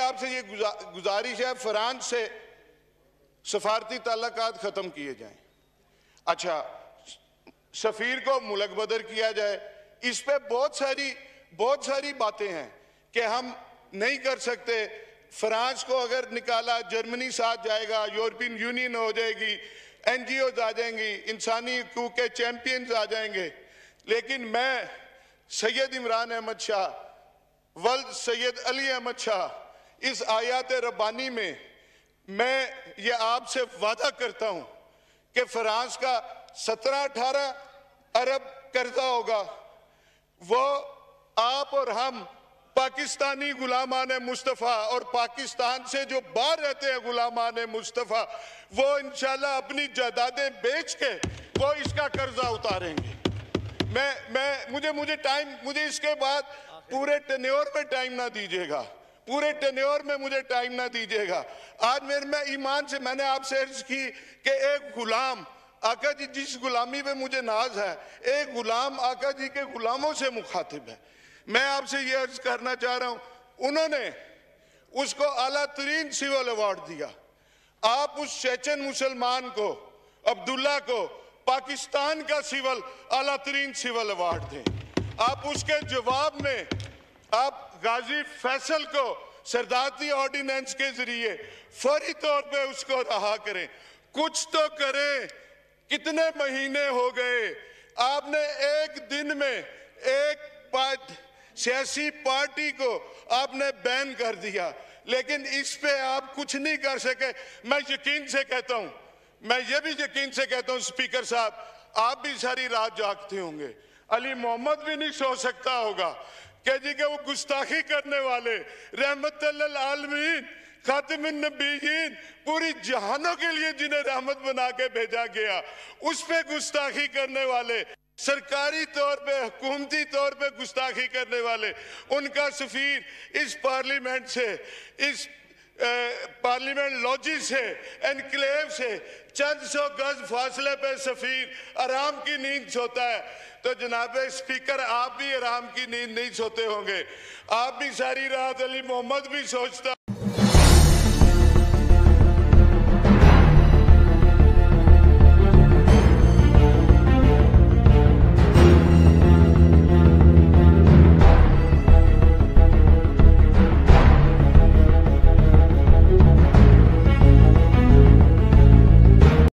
आपसे ये गुजारिश है, फ्रांस से सफारती ताल्लुकात खत्म किए जाएं। अच्छा, सफीर को मुल्क बदर किया जाए। इस पे बहुत सारी बातें हैं कि हम नहीं कर सकते। फ्रांस को अगर निकाला, जर्मनी साथ जाएगा, यूरोपियन यूनियन हो जाएगी, एनजीओ आ जाएंगी, इंसानी हकूक़ के चैंपियंस आ जाएंगे। लेकिन मैं सैयद इमरान अहमद शाह, वल्द सैयद अली अहमद शाह, इस आयात रब्बानी में मैं ये आपसे वादा करता हूं कि फ्रांस का 17-18 अरब कर्जा होगा, वो आप और हम पाकिस्तानी गुलामान मुस्तफ़ा और पाकिस्तान से जो बाहर रहते हैं गुलामान मुस्तफ़ा, वो इंशाल्लाह अपनी जायदादें बेच के वो इसका कर्जा उतारेंगे। मुझे इसके बाद पूरे टेन्योर में टाइम ना दीजिएगा, पूरे टेन्योर में मुझे टाइम ना दीजिएगा। आज मैं ईमान से मैंने आपसे अर्ज की कि एक गुलाम आका जी, जिस गुलामी पे मुझे नाज है, एक गुलाम आका जी के गुलामों से मुखातिब है। मैं आपसे ये अर्ज करना चाह रहा हूं, उन्होंने उसको आला तरीन सिविल अवार्ड दिया। आप उस चेचन मुसलमान को, अब्दुल्ला को, पाकिस्तान का सिविल आला तरीन सिविल अवार्ड दें। आप उसके जवाब में आप गाजी फैसल को सरदारती ऑर्डिनेंस के जरिए फौरी तौर पे उसको रहा करें। कुछ तो करें। कितने महीने हो गए आपने एक दिन में एक सियासी पार्टी को आपने बैन कर दिया, लेकिन इस पे आप कुछ नहीं कर सके। मैं यकीन से कहता हूं, मैं ये भी यकीन से कहता हूं स्पीकर साहब, आप भी सारी रात जागते होंगे। अली मोहम्मद भी नहीं सो सकता होगा कि जी के वो गुस्ताखी करने वाले, रहमतुल्लिल आलमीन, खातिमुन नबीयीन, पूरी जहानों के लिए जिन्हें रहमत बना के भेजा गया, उस पे गुस्ताखी करने वाले, सरकारी तौर पे, हुकूमती तौर पे गुस्ताखी करने वाले, उनका सफीर इस पार्लियामेंट से, इस पार्लियामेंट लॉजी से, एनक्लेव से चंद सौ गज फासले पे सफीर आराम की नींद सोता है। तो जनाब स्पीकर, आप भी आराम की नींद नहीं सोते होंगे। आप भी सारी रात, अली मोहम्मद भी सोचता